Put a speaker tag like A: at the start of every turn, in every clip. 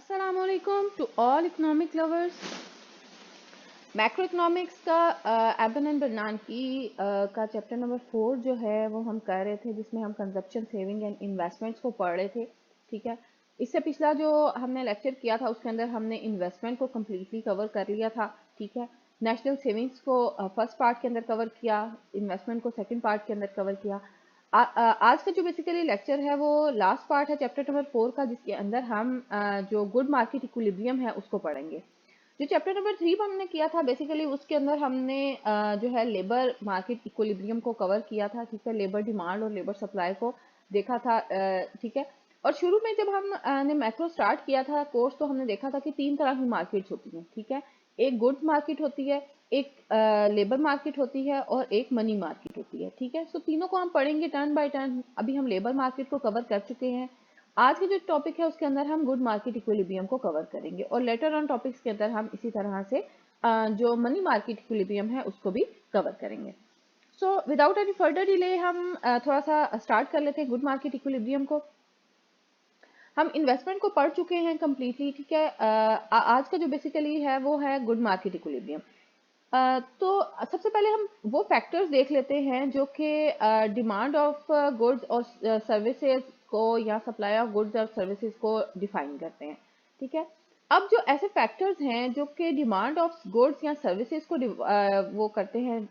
A: Assalamualaikum to all economic lovers. Macro economics का एबन and बर्नानकी का chapter number 4 जो है वो हम कर रहे थे, जिसमें हम कंजप्शन, सेविंग एंड इन्वेस्टमेंट्स को पढ़ रहे थे। ठीक है, इससे पिछला जो हमने लेक्चर किया था उसके अंदर हमने इन्वेस्टमेंट को कम्प्लीटली कवर कर लिया था। ठीक है, नेशनल सेविंग्स को फर्स्ट पार्ट के अंदर कवर किया, इन्वेस्टमेंट को सेकेंड पार्ट के अंदर कवर किया। आज का जो बेसिकली लेक्चर है वो लास्ट पार्ट है चैप्टर नंबर 4 का, जिसके अंदर हम जो गुड मार्केट इक्विलिब्रियम है उसको पढ़ेंगे। जो चैप्टर नंबर 3 हमने किया था बेसिकली उसके अंदर हमने जो है लेबर मार्केट इक्विलिब्रियम को कवर किया था। ठीक है, लेबर डिमांड और लेबर सप्लाई को देखा था। ठीक है, और शुरू में जब हमने मैक्रो स्टार्ट किया था कोर्स तो हमने देखा था कि 3 तरह की मार्केट्स होती हैं। ठीक है, एक गुड्स मार्केट होती है, एक लेबर मार्केट होती है और एक मनी मार्केट होती है। ठीक है, सो तीनों को हम पढ़ेंगे टर्न बाय टर्न। अभी हम लेबर मार्केट को कवर कर चुके हैं। आज के जो टॉपिक है उसके अंदर हम गुड मार्केट इक्विलिब्रियम को कवर करेंगे और लेटर ऑन टॉपिक्स के अंदर हम इसी तरह से जो मनी मार्केट इक्विलिब्रियम है उसको भी कवर करेंगे। So without any further delay हम थोड़ा सा स्टार्ट कर लेते हैं गुड मार्केट इक्विलिब्रियम को। हम इन्वेस्टमेंट को पढ़ चुके हैं कम्प्लीटली। ठीक है, आज का जो बेसिकली है वो है गुड मार्केट इक्विलिब्रियम। तो सबसे पहले हम वो फैक्टर्स देख लेते हैं जो कि डिमांड ऑफ गुड्स और सर्विसेज को या सप्लाई ऑफ गुड्स और सर्विसेज को डिफाइन करते हैं। ठीक है, अब जो ऐसे फैक्टर्स हैं जो कि डिमांड ऑफ गुड्स या सर्विसेज को वो करते हैं,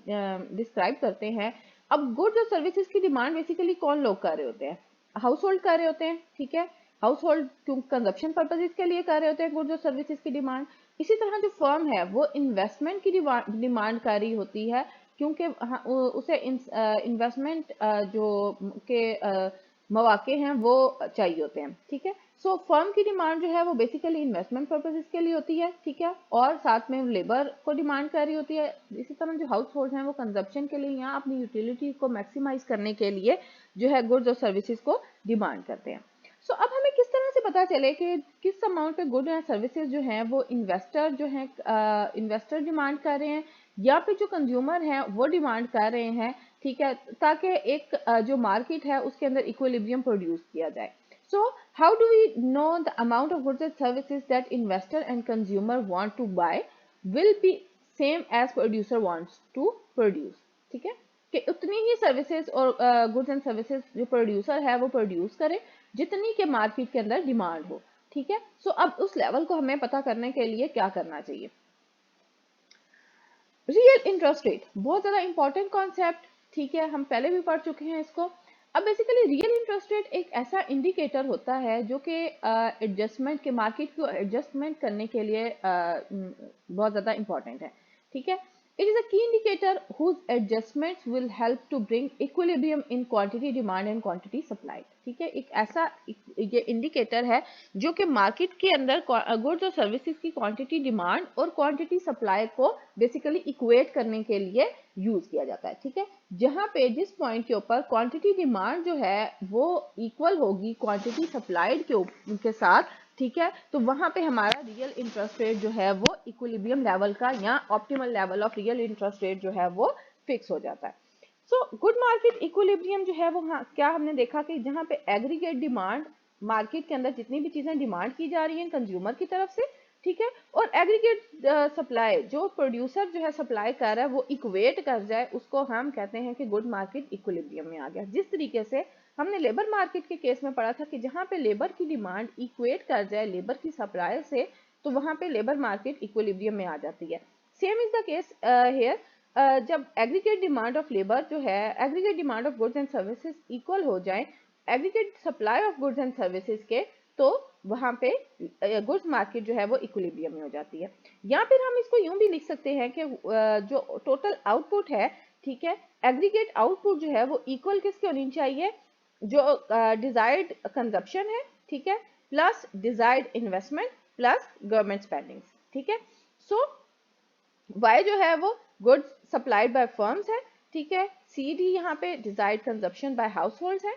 A: डिस्क्राइब करते हैं। अब गुड्स और सर्विसेज की डिमांड बेसिकली कौन लोग कर रहे होते हैं? हाउस होल्ड कर रहे होते हैं। ठीक है, हाउस होल्ड कंजप्शन पर्पजेज के लिए कर रहे होते हैं गुड्स और सर्विसेज की डिमांड। इसी तरह जो फर्म है वो इन्वेस्टमेंट की डिमांड कर रही होती है, क्योंकि उसे इन्वेस्टमेंट जो के मौके हैं वो चाहिए होते हैं। ठीक है, सो फर्म की डिमांड जो है वो बेसिकली इन्वेस्टमेंट पर्पसेस के लिए होती है। ठीक है, और साथ में लेबर को डिमांड कर रही होती है। इसी तरह जो हाउस होल्ड हैं वो कंजप्शन के लिए या अपनी यूटिलिटी को मैक्सिमाइज करने के लिए जो है गुड्स और सर्विसेज को डिमांड करते हैं। सो अब हमें किस तरह से पता चले कि किस अमाउंट पे गुड या सर्विसेज जो हैं वो इन्वेस्टर जो हैं इन्वेस्टर डिमांड कर रहे हैं या फिर जो कंज्यूमर हैं वो डिमांड कर रहे हैं। ठीक है, ताकि एक जो मार्केट है उसके अंदर इक्विलिब्रियम प्रोड्यूस किया जाए। So how do we know the amount of goods and services that investor and consumer want to buy will be same as producer wants to produce. ठीक है, कि उतनी ही सर्विसेज और गुड्स एंड सर्विसेज जो producer है वो produce करे जितनी के मार्केट के अंदर डिमांड हो। ठीक है, सो अब उस लेवल को हमें पता करने के लिए क्या करना चाहिए? रियल इंटरेस्ट रेट बहुत ज्यादा इंपॉर्टेंट कॉन्सेप्ट। ठीक है, हम पहले भी पढ़ चुके हैं इसको। अब बेसिकली रियल इंटरेस्ट रेट एक ऐसा इंडिकेटर होता है जो कि एडजस्टमेंट के मार्केट को एडजस्टमेंट करने के लिए बहुत ज्यादा इंपॉर्टेंट है। ठीक है, it is a key indicator whose adjustments will help to bring equilibrium in quantity demand and quantity supply। ठीक है, एक ऐसा ये इंडिकेटर है जो कि मार्केट के अंदर गुड्स और सर्विसेज की क्वांटिटी डिमांड और क्वांटिटी सप्लाई को बेसिकली इक्वेट करने के लिए यूज किया जाता है। ठीक है, जहां पे जिस पॉइंट के ऊपर क्वांटिटी डिमांड जो है वो इक्वल होगी क्वांटिटी सप्लाइड के साथ। ठीक है, तो वहां पे हमारा रियल इंटरेस्ट रेट जो है वो इक्विलिब्रियम लेवल का या optimal level of real interest rate जो है वो फिक्स हो जाता है। सो गुड मार्केट इक्विलिब्रियम जो है वो क्या हमने देखा कि जहां पे एग्रीगेट डिमांड मार्केट के अंदर जितनी भी चीजें डिमांड की जा रही हैं कंज्यूमर की तरफ से। ठीक है, और एग्रीगेट सप्लाई जो प्रोड्यूसर जो है सप्लाई कर रहा है वो इक्वेट कर जाए, उसको हम कहते हैं कि गुड मार्केट इक्विलिब्रियम में आ गया। जिस तरीके से हमने लेबर मार्केट के केस में पढ़ा था कि जहां पे लेबर की डिमांड इक्वेट कर जाए लेबर की सप्लाई से, तो वहां पे लेबर मार्केट इक्विलिब्रियम में आ जाती है। Same is the case hair, जब एग्रीगेट डिमांड ऑफ लेबर जो है aggregate demand of goods and services equal हो जाए aggregate supply of goods and services के, तो वहां पे गुड्स मार्केट जो है वो इक्विलिब्रियम में हो जाती है। या फिर हम इसको यूं भी लिख सकते हैं कि जो टोटल आउटपुट है, ठीक है, एग्रीगेट आउटपुट जो है वो इक्वल किसकी होनी चाहिए? जो डिजायर्ड कंजप्शन है, ठीक है, plus desired investment plus government spending. ठीक है, सो Y जो है वो गुड्स सप्लाइड बाय फर्म्स है। ठीक है, CD यहाँ पे desired consumption by households है।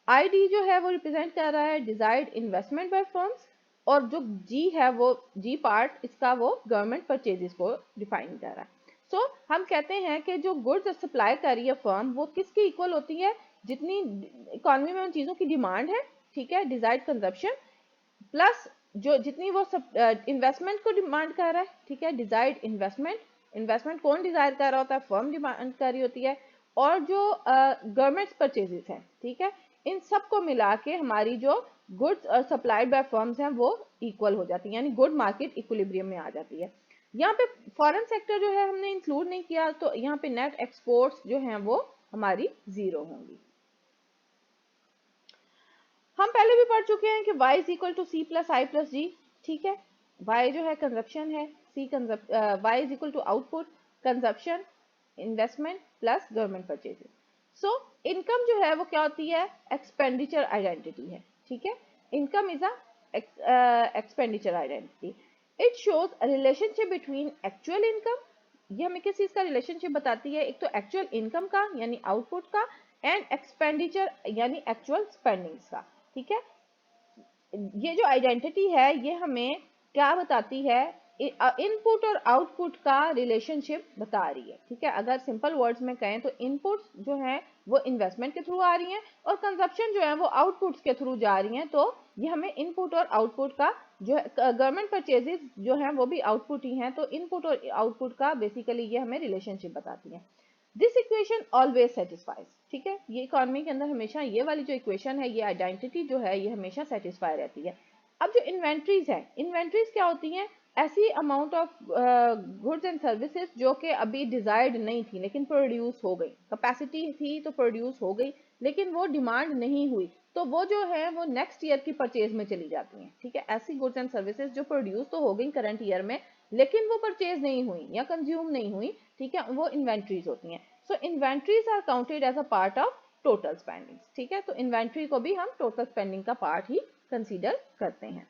A: ID जो है वो रिप्रेजेंट कर रहा है डिजायर्ड इन्वेस्टमेंट बाय फर्म्स, और जो G है वो G पार्ट इसका वो गवर्नमेंट परचेजेस को डिफाइन कर रहा है। सो हम कहते हैं कि जो गुड्स सप्लाई कर रही है फर्म वो किसकी इक्वल होती है? जितनी इकोनॉमी में उन चीजों की डिमांड है, ठीक है, डिजायर्ड कंजप्शन प्लस जो जितनी वो इन्वेस्टमेंट को डिमांड कर रहा है, ठीक है, डिजायर्ड इन्वेस्टमेंट, इन्वेस्टमेंट कौन डिजायर कर रहा होता है, फर्म डिमांड कर रही होती है, और जो गवर्नमेंट परचेजेस हैं, ठीक है, इन सब को मिला के हमारी जो गुड्स सप्लाइड बाय फर्म्स हैं वो इक्वल हो जाती है, यानी गुड मार्केट इक्विलिब्रियम में आ जाती है। यहाँ पे फॉरेन सेक्टर जो है हमने इंक्लूड नहीं किया, तो यहाँ पे नेट एक्सपोर्ट्स जो हैं वो हमारी 0 होंगी। हम पहले भी पढ़ चुके हैं कि y is equal to C plus I plus G, ठीक है, y जो है कंजप्शन है, y is equal to output, consumption, investment plus government purchases. So income जो है वो क्या होती है, एक्सपेंडिचर आइडेंटिटी है, ठीक है, income is a expenditure identity. It shows a relationship between actual income, ये हमें किस चीज का रिलेशनशिप बताती है, एक तो एक्चुअल इनकम का यानी आउटपुट का, एंड एक्सपेंडिचर यानी एक्चुअल स्पेंडिंग्स का, ठीक है। ये जो आइडेंटिटी है ये हमें क्या बताती है, इनपुट और आउटपुट का रिलेशनशिप बता रही है, ठीक है। अगर सिंपल वर्ड्स में कहें तो इनपुट्स जो हैं वो इन्वेस्टमेंट के थ्रू आ रही हैं और कंजप्शन जो है वो आउटपुट्स के थ्रू जा रही हैं, तो ये हमें इनपुट और आउटपुट का जो है, गवर्नमेंट परचेजेस जो हैं वो भी आउटपुट ही हैं, तो इनपुट और आउटपुट का बेसिकली ये हमें रिलेशनशिप बताती है। दिस इक्वेशन ऑलवेज सेटिस्फाइज, ठीक है, ये इकोनॉमी के अंदर हमेशा ये वाली जो इक्वेशन है, ये आइडेंटिटी जो है ये हमेशा सेटिस्फाई रहती है। अब जो इन्वेंट्रीज है, इन्वेंट्रीज क्या होती हैं, ऐसी amount of goods and services जो कि अभी डिजायर्ड नहीं थी लेकिन प्रोड्यूस हो गई, कैपेसिटी थी तो प्रोड्यूस हो गई लेकिन वो डिमांड नहीं हुई, तो वो जो है वो नेक्स्ट ईयर की परचेज में चली जाती हैं, ठीक है। ऐसी गुड्स एंड सर्विसेज जो प्रोड्यूस तो हो गई करंट ईयर में लेकिन वो परचेज नहीं हुई या कंज्यूम नहीं हुई, ठीक है, वो इन्वेंट्रीज होती हैं। So inventories are counted as a part of total spending, ठीक है, तो इन्वेंट्री को भी हम टोटल स्पेंडिंग का पार्ट ही कंसीडर करते हैं।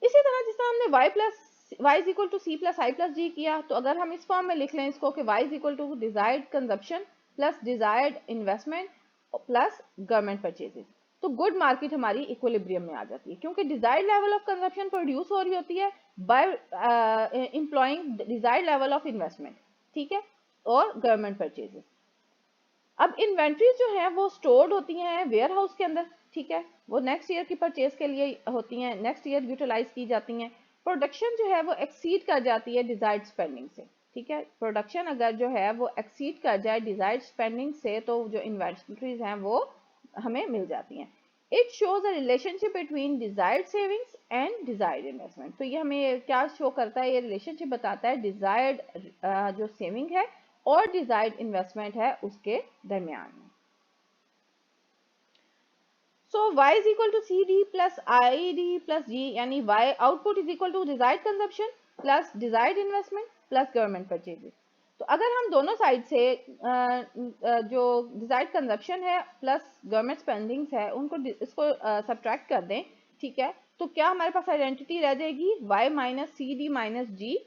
A: इसी तरह जिस तरह हमने y is equal to C plus I plus G किया, तो अगर हम इस फॉर्म में लिख लें इसको कि y is equal to desired consumption plus desired investment plus government purchases, तो गुड मार्केट हमारी इक्विलिब्रियम में आ जाती है, क्योंकि desired level of consumption produce हो रही होती है by employing desired level of investment, ठीक है, और गवर्नमेंट परचेजेस। अब इन्वेंट्रीज जो है वो स्टोर्ड होती हैं वेयर हाउस के अंदर, ठीक है, वो नेक्स्ट ईयर की परचेज के लिए होती हैं, नेक्स्ट ईयर यूटिलाइज की जाती हैं। प्रोडक्शन जो है वो एक्सीड कर जाती है डिजायर्ड स्पेंडिंग से, ठीक है, प्रोडक्शन अगर जो है वो एक्सीड कर जाए डिजायर्ड स्पेंडिंग से तो जो इन्वेंट्रीज हैं वो हमें मिल जाती हैं। It shows a relationship between desired savings and desired investment, तो ये हमें क्या शो करता है, ये रिलेशनशिप बताता है डिजायर्ड जो सेविंग है और डिजायर्ड इन्वेस्टमेंट है उसके दरमियान में। So y is equal to C D plus I D plus G, यानी y output is equal to desired consumption plus desired investment plus government purchases. तो अगर हम दोनों साइड से जो डिजायर्ड कंजप्शन है प्लस गवर्नमेंट स्पेंडिंग्स है उनको इसको सब्ट्रैक्ट कर दें, ठीक है, तो क्या हमारे पास आइडेंटिटी रह जाएगी, y minus C D minus G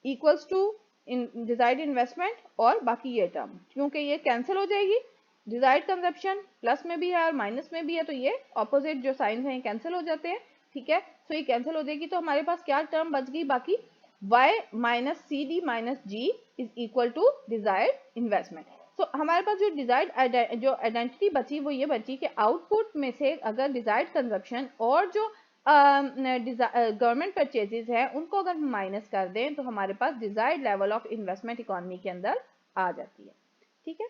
A: equals to desired investment और बाकी ये टर्म, क्योंकि ये कैंसिल हो जाएगी, डिजायर्ड कंजप्शन प्लस में भी है और माइनस में भी है, तो ये ऑपोजिट जो साइंस हैं कैंसिल हो जाते हैं, ठीक है, तो ये कैंसिल हो जाएगी, तो हमारे पास क्या टर्म बच गई बाकी, y minus C D minus G is equal to desired investment. तो हमारे पास जो डिजायर्ड जो आइडेंटिटी बची वो ये बची कि आउटपुट में से अगर डिजायर्ड कंजप्शन और जो गवर्नमेंट परचेजेस है उनको अगर हम माइनस कर दें तो हमारे पास desired level of investment economy के अंदर आ जाती है, ठीक है।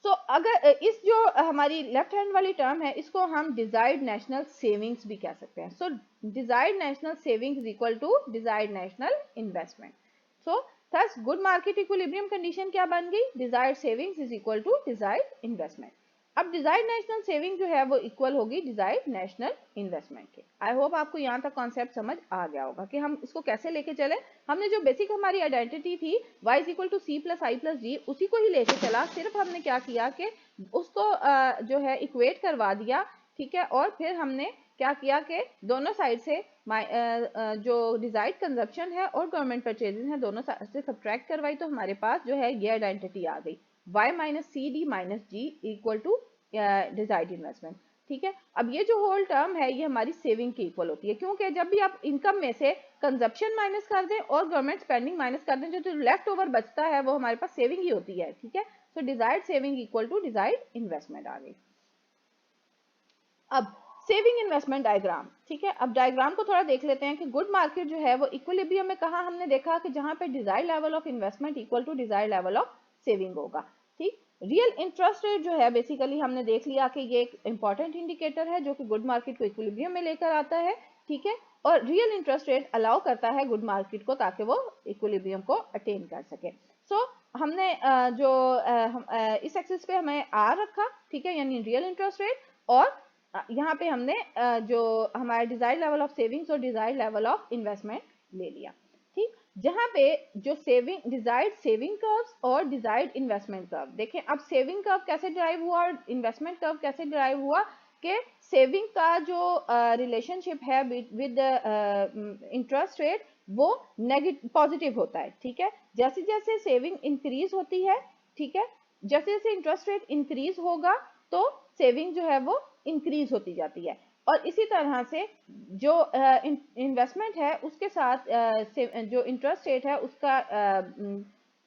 A: सो अगर इस जो हमारी लेफ्ट हैंड वाली टर्म है इसको हम डिजायर्ड नेशनल सेविंग्स भी कह सकते हैं। So desired national savings is equal to desired national investment. So thus good market equilibrium condition क्या बन गई, desired savings is equal to desired investment. अब डिजायर्ड नेशनल सेविंग जो है वो इक्वल होगी डिजायर्ड नेशनल इन्वेस्टमेंट के। आई होप आपको यहाँ तक कॉन्सेप्ट समझ आ गया होगा कि हम इसको कैसे लेके चले। हमने जो बेसिक हमारी आइडेंटिटी थी y is equal to C plus I plus G उसी को ही लेके चला, सिर्फ हमने क्या किया कि उसको जो है इक्वेट करवा दिया, ठीक है, और फिर हमने क्या किया कि दोनों साइड से जो डिजायर्ड कंजप्शन है और गवर्नमेंट परचेजेस हैं दोनों साइड से सब्ट्रैक्ट करवाई, तो हमारे पास जो है ये आइडेंटिटी आ गई y minus C D minus G equal to desired investment, ठीक है। अब ये जो होल टर्म है ये हमारी सेविंग की इक्वल होती है, क्योंकि जब भी आप इनकम में से कंजप्शन माइनस कर दें और गवर्नमेंट स्पेंडिंग माइनस कर दें जो लेफ्ट ओवर बचता है वो हमारे पास सेविंग ही होती है, ठीक है। So desired saving equal to desired investment आ गई। अब सेविंग इन्वेस्टमेंट डायग्राम, ठीक है। अब डायग्राम को थोड़ा देख लेते हैं कि गुड मार्केट जो है वो इक्विलिब्रियम में कहा हमने देखा कि जहां पे desired level of investment equal to desired level of saving होगा, ठीक। रियल इंटरेस्ट रेट जो है बेसिकली हमने देख लिया कि ये एक इंपॉर्टेंट इंडिकेटर है जो कि गुड मार्केट को इक्विलिब्रियम में लेकर आता है, ठीक है। और रियल इंटरेस्ट रेट अलाउ करता है गुड मार्केट को ताकि वो इक्विलिब्रियम को अटेन कर सके। सो हमने इस एक्सिस पे हमें आर रखा, ठीक है, यानी रियल इंटरेस्ट रेट, और यहाँ पे हमने जो हमारा डिजायर्ड लेवल ऑफ सेविंग्स और डिजायर्ड लेवल ऑफ इन्वेस्टमेंट ले लिया, ठीक। जहाँ पे जो सेविंग डिजायर्ड सेविंग कर्व्स और डिजायर्ड इन्वेस्टमेंट कर्व देखें। अब सेविंग कर्व कैसे ड्राइव हुआ और इन्वेस्टमेंट कर्व कैसे ड्राइव हुआ कि सेविंग का जो रिलेशनशिप है विद इंटरेस्ट रेट वो नेगेटिव पॉजिटिव होता है, ठीक है। जैसे जैसे सेविंग इंक्रीज होती है, ठीक है, जैसे जैसे इंटरेस्ट रेट इंक्रीज होगा तो सेविंग जो है वो इंक्रीज होती जाती है। और इसी तरह से जो इन्वेस्टमेंट है उसके साथ जो इंटरेस्ट रेट है उसका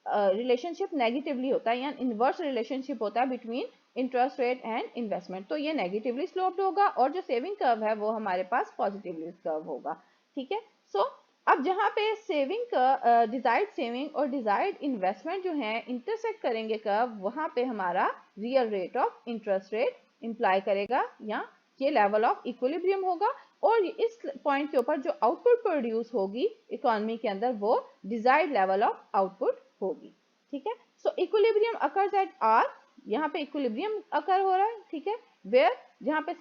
A: रिलेशनशिप नेगेटिवली होता है, या इनवर्स रिलेशनशिप होता है between interest rate and investment. तो ये नेगेटिवली स्लोप्ड होगा और जो सेविंग कर्व है वो हमारे पास पॉजिटिवली कर्व होगा, ठीक है। सो अब जहाँ पे सेविंग का डिजायर्ड सेविंग और डिजायर्ड इन्वेस्टमेंट जो है इंटरसेक्ट करेंगे कर्व, वहां पे हमारा real rate of interest rate imply करेगा या ये लेवल ऑफ इक्विलिब्रियम होगा। और इस पॉइंट के ऊपर जो आउटपुट प्रोड्यूस होगी इकोनॉमी के अंदर वो डिजायर्ड लेवल ऑफ आउटपुट होगी, ठीक है। So equilibrium occurs at R, यहाँ पे इक्विलिब्रियम अकर हो रहा है, ठीक है, वेयर जहाँ पे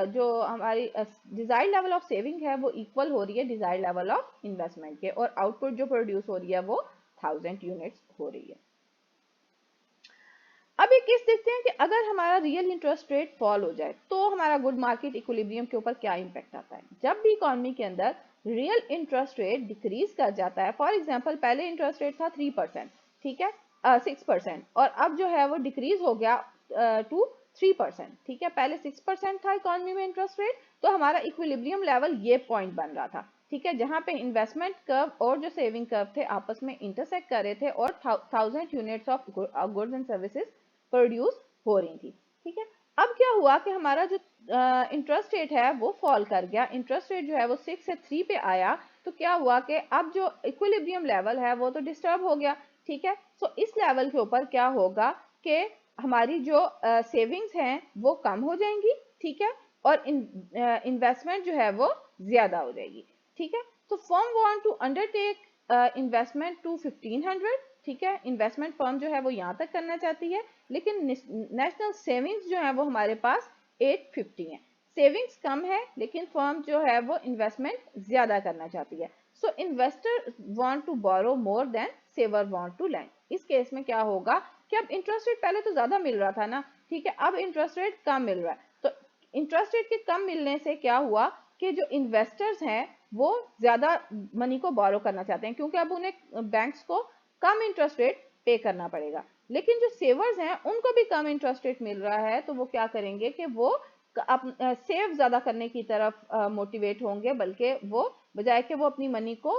A: जो हमारी डिजायर्ड लेवल ऑफ सेविंग है वो इक्वल हो रही है डिजायर्ड लेवल ऑफ इन्वेस्टमेंट के, और आउटपुट जो प्रोड्यूस हो रही है वो 1000 यूनिट्स हो रही है। अब एक केस देखते हैं कि अगर हमारा रियल इंटरेस्ट रेट फॉल हो जाए तो हमारा गुड मार्केट इक्विलिब्रियम के ऊपर क्या इंपैक्ट आता है। जब भी इकोनॉमी के अंदर रियल इंटरेस्ट रेट डिक्रीज कर जाता है, फॉर एग्जांपल पहले इंटरेस्ट रेट था 3%, ठीक है, 6%, और अब जो है वो डिक्रीज हो गया टू 3%, ठीक है। पहले 6% था इकोनॉमी में इंटरेस्ट रेट, तो हमारा इक्विलिब्रियम लेवल ये पॉइंट बन रहा था, ठीक है, जहां पे इन्वेस्टमेंट कर्व और जो सेविंग कर्व थे आपस में इंटरसेक्ट कर रहे थे और 1000 units of goods and services produce हो रही थी, ठीक है। अब क्या हुआ कि हमारा जो इंटरेस्ट रेट है वो फॉल कर गया, इंटरेस्ट रेट जो है वो 6 से 3 पे आया, तो क्या हुआ कि अब जो इक्विलिब्रियम लेवल है वो तो डिस्टर्ब हो गया, ठीक है। सो इस लेवल के ऊपर क्या होगा कि हमारी जो सेविंग्स हैं वो कम हो जाएंगी, ठीक है, और इन्वेस्टमेंट जो है वो ज्यादा हो जाएगी, ठीक है। तो firm want to undertake investment to 1500, ठीक है, इन्वेस्टमेंट फर्म जो है वो यहाँ तक करना चाहती है, लेकिन नेशनल सेविंग्स जो है वो हमारे पास 850 है। सेविंग्स कम है लेकिन फर्म जो है वो इन्वेस्टमेंट ज्यादा करना चाहती है। So investor want to borrow more than saver want to lend. इस केस में क्या होगा कि अब इंटरेस्ट रेट पहले तो ज्यादा मिल रहा था ना, ठीक है, अब इंटरेस्ट रेट कम मिल रहा है, तो इंटरेस्ट रेट के कम मिलने से क्या हुआ कि जो इन्वेस्टर्स हैं वो ज्यादा मनी को बोरो करना चाहते हैं, क्योंकि अब उन्हें बैंक्स को कम इंटरेस्ट रेट पे करना पड़ेगा। लेकिन जो सेवर्स हैं उनको भी कम इंटरेस्ट रेट मिल रहा है, तो वो क्या करेंगे कि वो सेव ज्यादा करने की तरफ मोटिवेट होंगे, बल्कि वो बजाय कि वो अपनी मनी को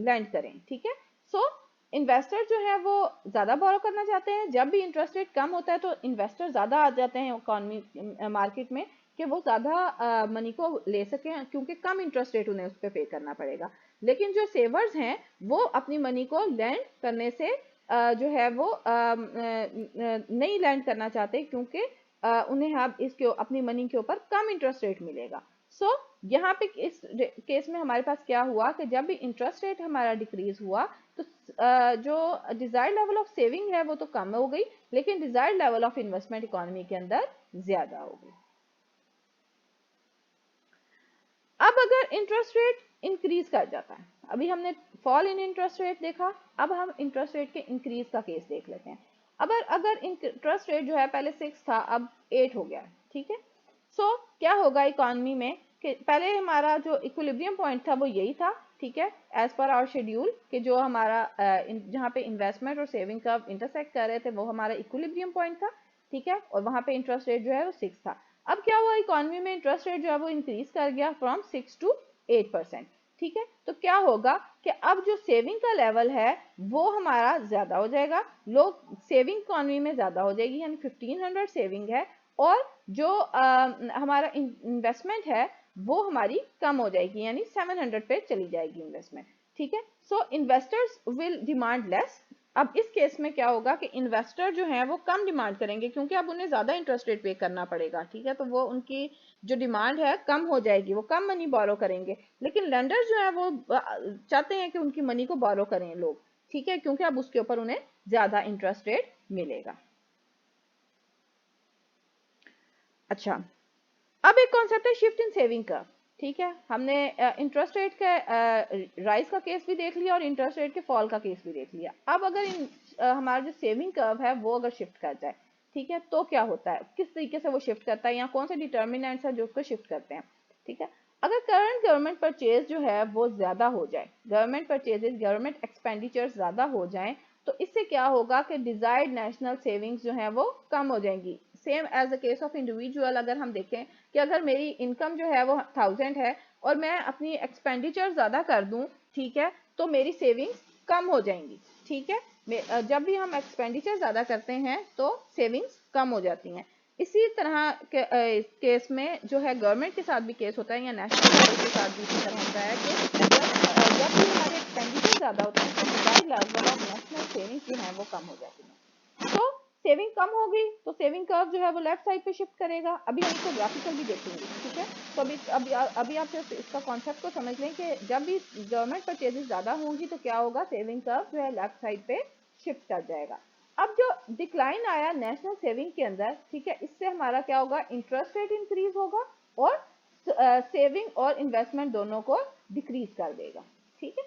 A: लैंड करें, ठीक है। सो इन्वेस्टर जो है वो ज्यादा बोरो करना चाहते हैं। जब भी इंटरेस्ट रेट कम होता है तो इन्वेस्टर ज्यादा आ जाते हैं इकोनॉमी मार्केट में कि वो ज्यादा मनी को ले सकें, क्योंकि कम इंटरेस्ट रेट उन्हें उस पर पे करना पड़ेगा। लेकिन जो सेवर्स हैं वो अपनी मनी को लैंड करने से जो है वो नहीं लैंड करना चाहते, क्योंकि उन्हें अब इसके अपनी मनी के ऊपर कम इंटरेस्ट रेट मिलेगा। सो यहाँ पे इस केस में हमारे पास क्या हुआ कि जब भी इंटरेस्ट रेट हमारा डिक्रीज हुआ तो जो डिजायर्ड लेवल ऑफ सेविंग है वो तो कम हो गई, लेकिन desired level of investment economy के अंदर ज्यादा हो गई। अब अगर इंटरेस्ट रेट इंक्रीज कर जाता है, अभी हमने फॉल इन इंटरेस्ट रेट देखा, अब हम इंटरेस्ट रेट के इंक्रीज का केस देख लेते हैं। अब अगर इंटरेस्ट रेट जो है पहले 6 था अब 8 हो गया, ठीक है। सो क्या होगा इकोनॉमी में कि पहले हमारा जो इक्विलिब्रियम पॉइंट था वो यही था, ठीक है, एज पर आवर शेड्यूल, कि जो हमारा जहाँ पे इन्वेस्टमेंट और सेविंग का इंटरसेक्ट कर रहे थे वो हमारा इक्विलिब्रियम पॉइंट था, ठीक है, और वहां पे इंटरेस्ट रेट जो है वो 6 था। अब क्या हुआ इकोनॉमी में इंटरेस्ट रेट जो है वो इंक्रीज कर गया फ्रॉम 6 to 8%, ठीक है। तो क्या होगा कि अब जो सेविंग का लेवल है वो हमारा ज्यादा हो जाएगा, लोग सेविंग इकोनॉमी में ज्यादा हो जाएगी, यानी 1500 सेविंग है और जो हमारा इन्वेस्टमेंट है वो हमारी कम हो जाएगी, यानी 700 पे चली जाएगी इन्वेस्टमेंट, ठीक है। सो इन्वेस्टर्स विल डिमांड लेस। अब इस केस में क्या होगा कि इन्वेस्टर जो है वो कम डिमांड करेंगे, क्योंकि अब उन्हें ज्यादा इंटरेस्ट रेट पे करना पड़ेगा, ठीक है। तो वो उनकी जो डिमांड है कम हो जाएगी, वो कम मनी बोरो करेंगे। लेकिन लेंडर जो है वो चाहते हैं कि उनकी मनी को बोरो करें लोग, ठीक है, क्योंकि अब उसके ऊपर उन्हें ज्यादा इंटरेस्ट रेट मिलेगा। अच्छा, अब एक कॉन्सेप्ट है शिफ्ट इन सेविंग कर्व, ठीक है। हमने इंटरेस्ट रेट के राइज का केस भी देख लिया और इंटरेस्ट रेट के फॉल का केस भी देख लिया। अब अगर हमारा जो सेविंग कर्व है वो अगर शिफ्ट कर जाए, ठीक है, तो क्या होता है, किस तरीके से वो शिफ्ट करता है, या कौन से डिटर्मिनेंट्स है जो उसको शिफ्ट करते हैं, ठीक है। अगर करंट गवर्नमेंट परचेज जो है वो ज्यादा हो जाए, गवर्नमेंट परचेजेस, गवर्नमेंट एक्सपेंडिचर ज्यादा हो जाए, तो इससे क्या होगा कि डिजायर्ड नेशनल सेविंग्स जो है वो कम हो जाएंगी। Same as a case of individual, अगर हम देखें कि अगर मेरी इनकम जो है वो 1000 है और मैं अपनी एक्सपेंडिचर ज़्यादा कर दूं, ठीक है, तो मेरी सेविंग्स कम हो जाएंगी, ठीक है। जब भी हम एक्सपेंडिचर ज़्यादा करते हैं तो सेविंग्स कम हो जाती हैं। इसी तरह के केस में जो है गवर्नमेंट के साथ भी केस होता है, या नेशनल लेवल के साथ भी इसी तरह होता है कि जब भी हमारे एक्सपेंडिचर ज़्यादा होते हैं तो desired level of national savings जो है वो कम हो जाती है। तो सेविंग कम हो गई तो सेविंग कर्व जो है वो लेफ्ट साइड पे शिफ्ट करेगा। अभी हम इसको ग्राफिकल भी देखेंगे, ठीक है। तो अभी आप सिर्फ इसका कॉन्सेप्ट को समझ लें कि जब भी गवर्नमेंट परचेजेस ज्यादा होंगी तो क्या होगा, सेविंग कर्व जो है लेफ्ट साइड पे शिफ्ट कर जाएगा। अब जो डिक्लाइन आया नेशनल सेविंग के अंदर, ठीक है, इससे हमारा क्या होगा, इंटरेस्ट रेट इंक्रीज होगा और सेविंग और इन्वेस्टमेंट दोनों को डिक्रीज कर देगा, ठीक है।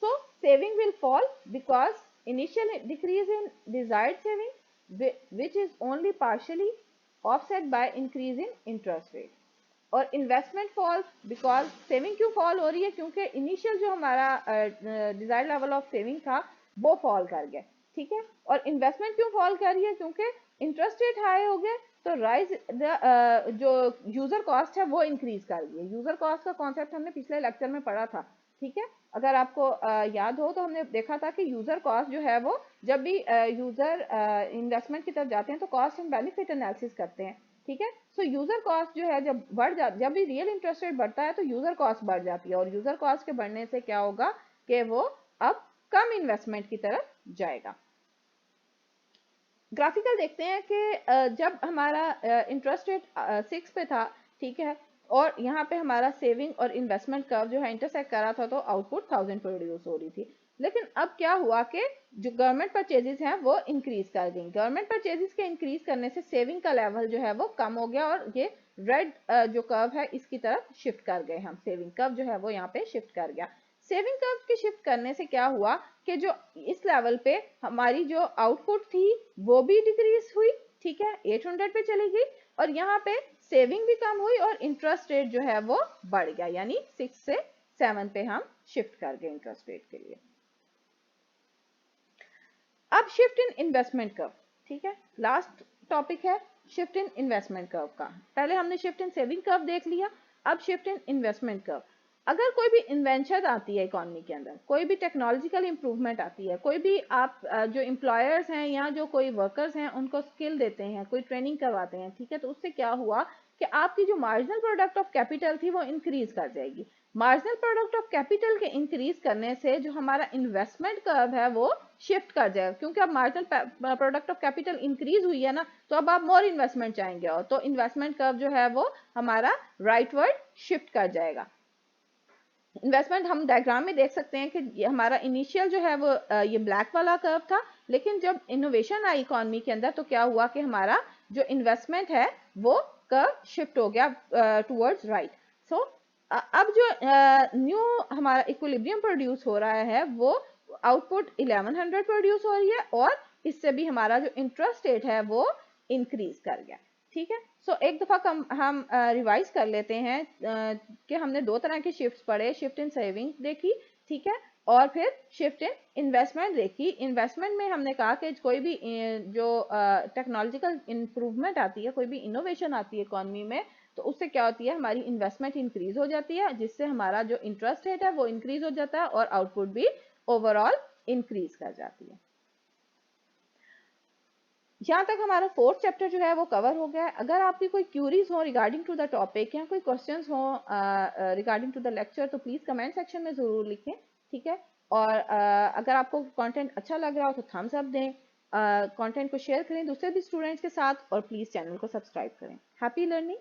A: So saving will fall because initial decrease in desired saving which is only partially offset by increase in interest rate, और इन्वेस्टमेंट फॉल बिकॉज सेविंग क्यों फॉल हो रही है, क्योंकि इनिशियल जो हमारा डिजायर्ड लेवल ऑफ सेविंग था वो फॉल कर गया, ठीक है। और इन्वेस्टमेंट क्यों फॉल कर रही है, क्योंकि इंटरेस्ट रेट हाई हो गए तो राइज जो यूजर कॉस्ट है वो इंक्रीज कर गई। यूजर कॉस्ट का कॉन्सेप्ट हमने पिछले लेक्चर में पढ़ा था, ठीक है। अगर आपको याद हो तो हमने देखा था कि यूजर कॉस्ट जो है वो जब भी यूजर इन्वेस्टमेंट की तरफ जाते हैं तो कॉस्ट एंड बेनिफिट एनालिसिस करते हैं, ठीक है। सो यूजर कॉस्ट जो है जब भी रियल इंटरेस्ट रेट बढ़ता है तो यूजर कॉस्ट बढ़ जाती है, और यूजर कॉस्ट के बढ़ने से क्या होगा कि वो अब कम इन्वेस्टमेंट की तरफ जाएगा। ग्राफिकल देखते हैं कि जब हमारा इंटरेस्ट रेट 6 पे था, ठीक है, और यहाँ पे हमारा सेविंग और इन्वेस्टमेंट कर्व जो है इंटरसेक्ट कर रहा था, तो आउटपुट 1000 प्रोड्यूस हो रही थी। लेकिन अब क्या हुआ कि जो गवर्नमेंट परचेजेस हैं वो इंक्रीज कर गई। गवर्नमेंट परचेजेस के इंक्रीज करने से सेविंग का लेवल जो है वो कम हो गया, और ये रेड जो कर्व है इसकी तरफ शिफ्ट कर गए हम। सेविंग कर्व जो है वो यहाँ पे शिफ्ट कर गया। सेविंग कर्व के शिफ्ट करने से क्या हुआ कि जो इस लेवल पे हमारी जो आउटपुट थी वो भी डिक्रीज हुई, ठीक है, 800 पे चली गई, और यहाँ पे सेविंग भी कम हुई और इंटरेस्ट रेट जो है वो बढ़ गया, यानी 6 से 7 पे हम शिफ्ट कर गए इंटरेस्ट रेट के लिए। अब शिफ्ट इन इन्वेस्टमेंट कर्व, ठीक है, लास्ट टॉपिक है शिफ्ट इन इन्वेस्टमेंट कर्व का। पहले हमने शिफ्ट इन सेविंग कर्व देख लिया, अब शिफ्ट इन इन्वेस्टमेंट कर्व। अगर कोई भी इन्वेंशन आती है इकोनॉमी के अंदर, कोई भी टेक्नोलॉजिकल इंप्रूवमेंट आती है, कोई भी आप जो एम्प्लॉयर्स हैं या जो कोई वर्कर्स हैं उनको स्किल देते हैं, कोई ट्रेनिंग करवाते हैं, ठीक है, तो उससे क्या हुआ कि आपकी जो मार्जिनल प्रोडक्ट ऑफ कैपिटल थी वो इंक्रीज कर जाएगी। मार्जिनल प्रोडक्ट ऑफ कैपिटल के इंक्रीज करने से जो हमारा इन्वेस्टमेंट कर्व है वो शिफ्ट कर जाएगा, क्योंकि अब marginal product of capital increase हुई है ना, तो अब आप मोर इन्वेस्टमेंट चाहेंगे, और तो इन्वेस्टमेंट कर्व जो है वो हमारा राइटवर्ड शिफ्ट कर जाएगा। इन्वेस्टमेंट हम डायग्राम में देख सकते हैं कि ये हमारा इनिशियल जो है वो ये ब्लैक वाला कर्व था, लेकिन जब इनोवेशन आई इकोनॉमी के अंदर तो क्या हुआ कि हमारा जो इन्वेस्टमेंट है वो कर्व शिफ्ट हो गया टुवर्ड्स राइट। सो अब जो न्यू हमारा इक्विलिब्रियम प्रोड्यूस हो रहा है वो आउटपुट 1100 प्रोड्यूस हो रही है, और इससे भी हमारा जो इंटरेस्ट रेट है वो इंक्रीज कर गया, ठीक है। सो एक दफा हम रिवाइज कर लेते हैं कि हमने दो तरह के शिफ्ट्स पढ़े, शिफ्ट इन सेविंग देखी, ठीक है, और फिर शिफ्ट इन इन्वेस्टमेंट देखी। इन्वेस्टमेंट में हमने कहा कि कोई भी जो टेक्नोलॉजिकल इंप्रूवमेंट आती है, कोई भी इनोवेशन आती है इकोनॉमी में, तो उससे क्या होती है, हमारी इन्वेस्टमेंट इंक्रीज हो जाती है, जिससे हमारा जो इंटरेस्ट रेट है वो इंक्रीज हो जाता है और आउटपुट भी ओवरऑल इंक्रीज कर जाती है। यहाँ तक हमारा फोर्थ चैप्टर जो है वो कवर हो गया है। अगर आपकी कोई क्यूरीज हो रिगार्डिंग टू द टॉपिक या कोई क्वेश्चंस हो रिगार्डिंग टू द लेक्चर, तो प्लीज़ कमेंट सेक्शन में ज़रूर लिखें, ठीक है। और अगर आपको कंटेंट अच्छा लग रहा हो तो थम्स अप दें, कंटेंट को शेयर करें दूसरे भी स्टूडेंट्स के साथ, और प्लीज़ चैनल को सब्सक्राइब करें। Happy learning.